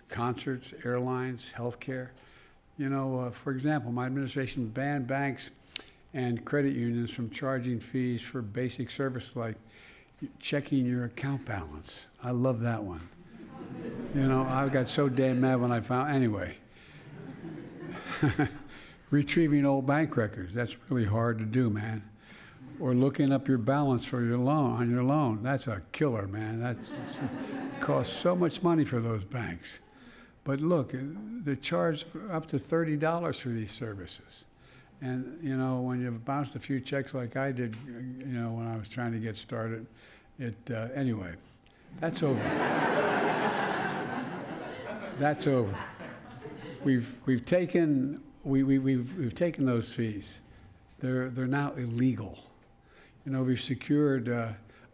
concerts, airlines, healthcare. For example, my administration banned banks and credit unions from charging fees for basic service like checking your account balance. I love that one. I got so damn mad when I found, anyway. Retrieving old bank records, that's really hard to do, man. Or looking up your balance for your loan, on your loan. That's a killer, man. That costs so much money for those banks. But look, they charge up to $30 for these services. And, when you've bounced a few checks like I did, when I was trying to get started, anyway, that's over. That's over. We've taken those fees. They're now illegal. We've secured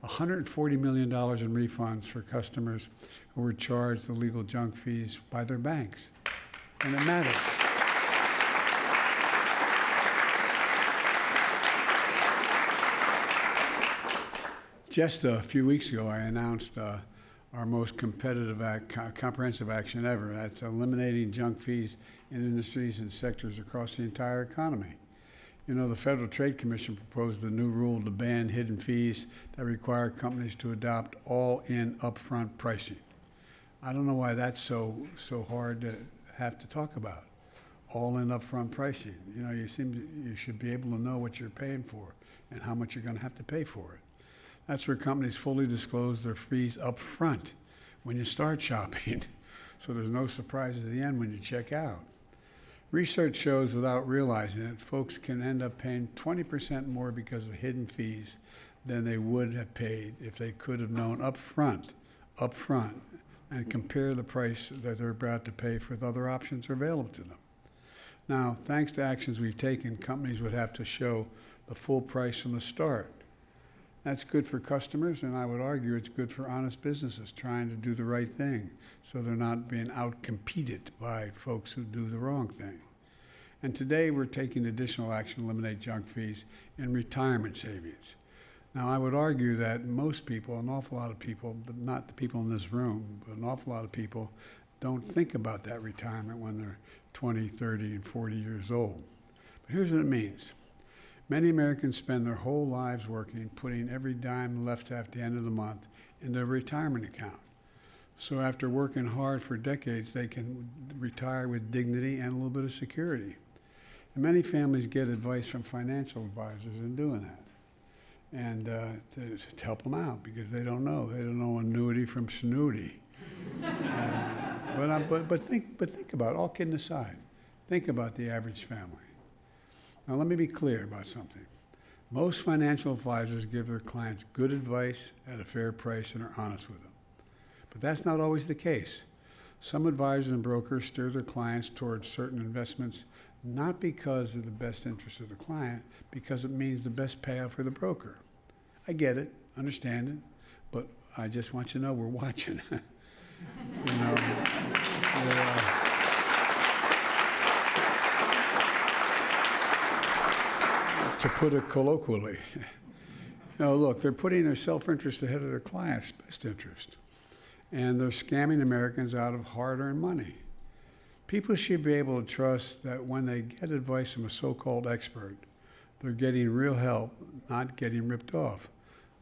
$140 million in refunds for customers who were charged illegal junk fees by their banks. And it matters. Just a few weeks ago, I announced our most competitive comprehensive action ever. That's eliminating junk fees in industries and sectors across the entire economy. The Federal Trade Commission proposed a new rule to ban hidden fees that require companies to adopt all-in upfront pricing. I don't know why that's so hard to have to talk about. All-in upfront pricing. You should be able to know what you're paying for and how much you're going to have to pay for it. That's where companies fully disclose their fees up front when you start shopping, so there's no surprise at the end when you check out. Research shows, without realizing it, folks can end up paying 20% more because of hidden fees than they would have paid if they could have known up front, and compare the price that they're about to pay for the other options available to them. Now, thanks to actions we've taken, companies would have to show the full price from the start. That's good for customers, and I would argue it's good for honest businesses trying to do the right thing, so they're not being out-competed by folks who do the wrong thing. And today we're taking additional action to eliminate junk fees in retirement savings. Now, I would argue that most people, an awful lot of people, but not the people in this room, but an awful lot of people don't think about that retirement when they're 20, 30, and 40 years old. But here's what it means. Many Americans spend their whole lives working, putting every dime left at the end of the month in their retirement account. So after working hard for decades, they can retire with dignity and a little bit of security. And many families get advice from financial advisors in doing that, and to help them out, because they don't know. They don't know annuity from snooty. But think about it, all kidding aside. Think about the average family. Now, let me be clear about something. Most financial advisors give their clients good advice at a fair price and are honest with them. But that's not always the case. Some advisors and brokers steer their clients towards certain investments not because of the best interest of the client, because it means the best payout for the broker. I get it, understand it, but I just want you to know we're watching. To put it colloquially, look, they're putting their self-interest ahead of their client's best interest, and they're scamming Americans out of hard-earned money. People should be able to trust that when they get advice from a so-called expert, they're getting real help, not getting ripped off.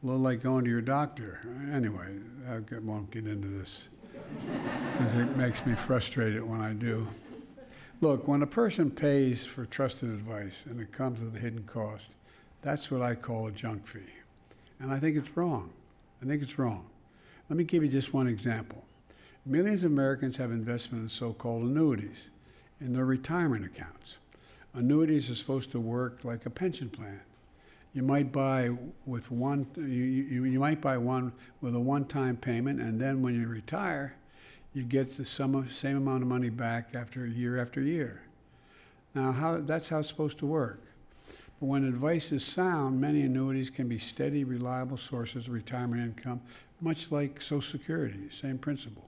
A little like going to your doctor. Anyway, I won't get into this because it makes me frustrated when I do. Look, when a person pays for trusted advice and it comes with a hidden cost, that's what I call a junk fee. And I think it's wrong. Let me give you just one example. Millions of Americans have investment in so-called annuities in their retirement accounts. Annuities are supposed to work like a pension plan. You might buy with one. You might buy one with a one-time payment, and then when you retire, you get the same amount of money back after year. Now, that's how it's supposed to work. But when advice is sound, many annuities can be steady, reliable sources of retirement income, much like Social Security, same principle.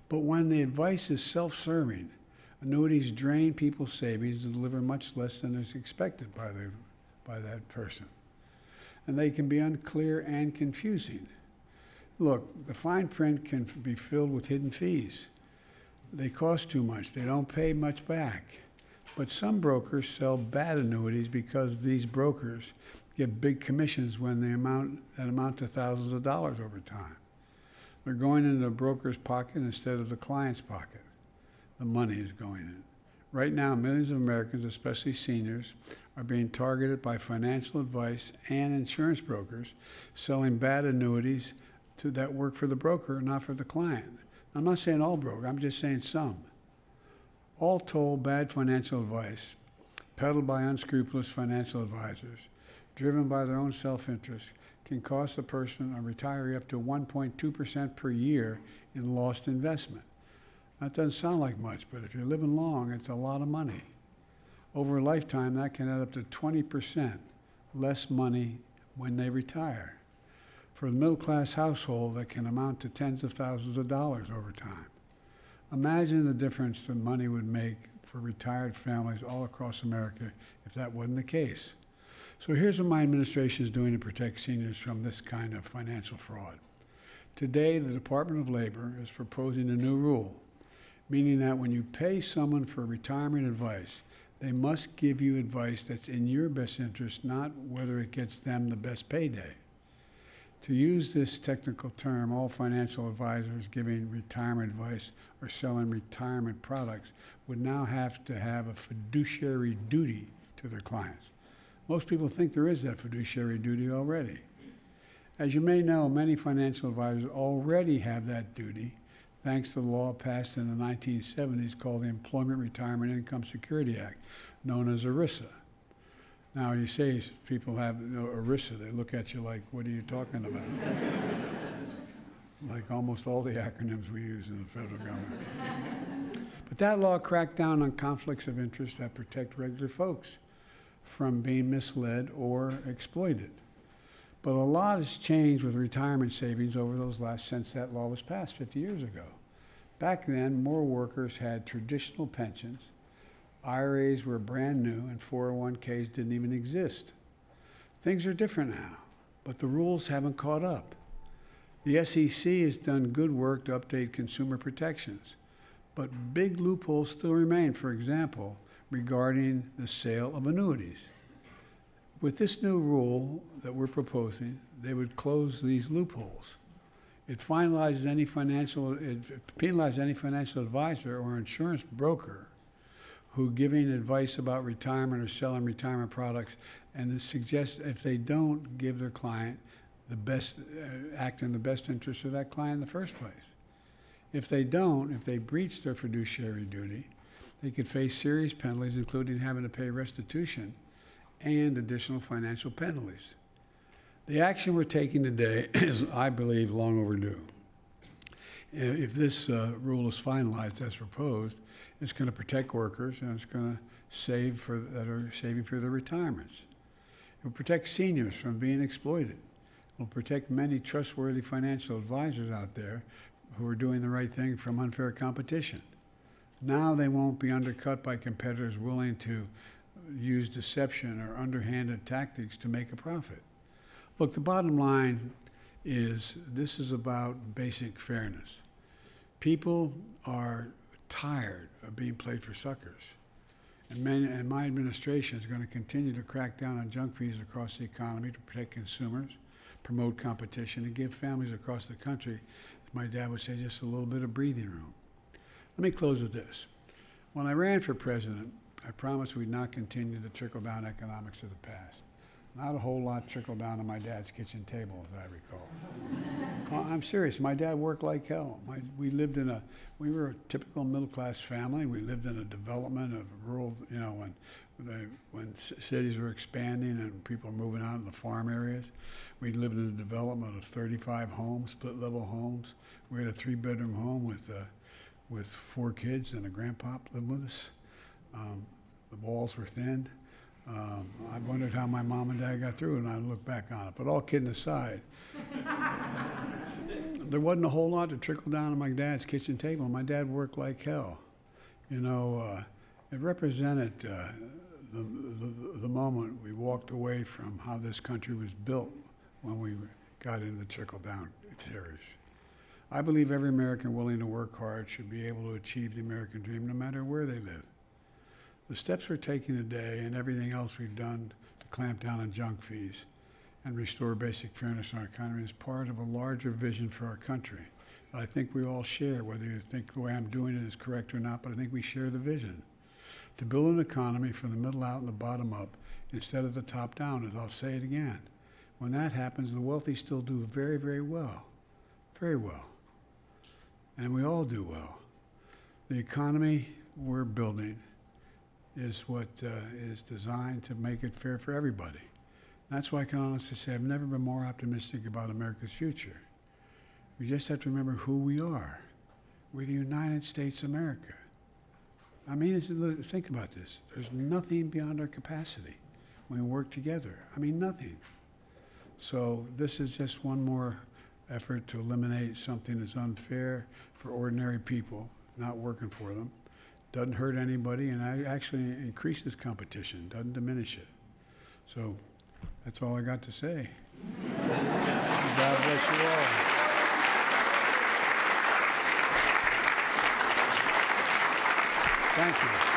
But when the advice is self-serving, annuities drain people's savings and deliver much less than is expected by that person. And they can be unclear and confusing. Look, the fine print can be filled with hidden fees. They cost too much. They don't pay much back. But some brokers sell bad annuities because these brokers get big commissions when they amount to thousands of dollars over time. They're going into the broker's pocket instead of the client's pocket. The money is going in. Right now, millions of Americans, especially seniors, are being targeted by financial advice and insurance brokers selling bad annuities that work for the broker, not for the client. I'm not saying all brokers, I'm just saying some. All told, bad financial advice, peddled by unscrupulous financial advisors, driven by their own self-interest, can cost a person, a retiree, up to 1.2% per year in lost investment. That doesn't sound like much, but if you're living long, it's a lot of money. Over a lifetime, that can add up to 20% less money when they retire. For a middle-class household, that can amount to tens of thousands of dollars over time. Imagine the difference the money would make for retired families all across America if that wasn't the case. So here's what my administration is doing to protect seniors from this kind of financial fraud. Today, the Department of Labor is proposing a new rule, meaning that when you pay someone for retirement advice, they must give you advice that's in your best interest, not whether it gets them the best payday. To use this technical term, all financial advisors giving retirement advice or selling retirement products would now have to have a fiduciary duty to their clients. Most people think there is that fiduciary duty already. As you may know, many financial advisors already have that duty, thanks to the law passed in the 1970s called the Employment Retirement Income Security Act, known as ERISA. Now, you say people have ERISA, they look at you like, what are you talking about? Like almost all the acronyms we use in the federal government. But that law cracked down on conflicts of interest that protect regular folks from being misled or exploited. But a lot has changed with retirement savings since that law was passed 50 years ago. Back then, more workers had traditional pensions, IRAs were brand new, and 401ks didn't even exist. Things are different now, but the rules haven't caught up. The SEC has done good work to update consumer protections, but big loopholes still remain, for example, regarding the sale of annuities. With this new rule that we're proposing, they would close these loopholes. It penalizes any financial advisor or insurance broker who giving advice about retirement or selling retirement products, and it suggests if they don't give their client the best, act in the best interest of that client in the first place. If they breach their fiduciary duty, they could face serious penalties, including having to pay restitution and additional financial penalties. The action we're taking today is, I believe, long overdue. If this rule is finalized as proposed, it's going to protect workers and it's going to that are saving for their retirements. It will protect seniors from being exploited. It will protect many trustworthy financial advisors out there who are doing the right thing from unfair competition. Now they won't be undercut by competitors willing to use deception or underhanded tactics to make a profit. Look, the bottom line is this is about basic fairness. People are tired of being played for suckers. And my administration is going to continue to crack down on junk fees across the economy to protect consumers, promote competition, and give families across the country, as my dad would say, just a little bit of breathing room. Let me close with this. When I ran for president, I promised we'd not continue the trickle-down economics of the past. Not a whole lot trickled down on my dad's kitchen table, as I recall. I'm serious. My dad worked like hell. We were a typical middle-class family. We lived in a development of rural, when cities were expanding and people were moving out in the farm areas. We lived in a development of 35 homes, split-level homes. We had a 3-bedroom home with 4 kids and a grandpop lived with us. The walls were thinned. I wondered how my mom and dad got through it, and I look back on it. But all kidding aside, there wasn't a whole lot to trickle down on my dad's kitchen table. My dad worked like hell. It represented the moment we walked away from how this country was built when we got into the trickle-down series. I believe every American willing to work hard should be able to achieve the American dream no matter where they live. The steps we're taking today and everything else we've done to clamp down on junk fees and restore basic fairness in our economy is part of a larger vision for our country. I think we all share, whether you think the way I'm doing it is correct or not, but I think we share the vision. To build an economy from the middle out and the bottom up instead of the top down, as I'll say it again. When that happens, the wealthy still do very, very well. Very well. And we all do well. The economy we're building is what is designed to make it fair for everybody. That's why I can honestly say I've never been more optimistic about America's future. We just have to remember who we are. We're the United States of America. I mean, think about this. There's nothing beyond our capacity when we work together. I mean, nothing. So this is just one more effort to eliminate something that's unfair for ordinary people, not working for them. Doesn't hurt anybody, and actually increases competition, doesn't diminish it. So that's all I got to say. God bless you all. Thank you.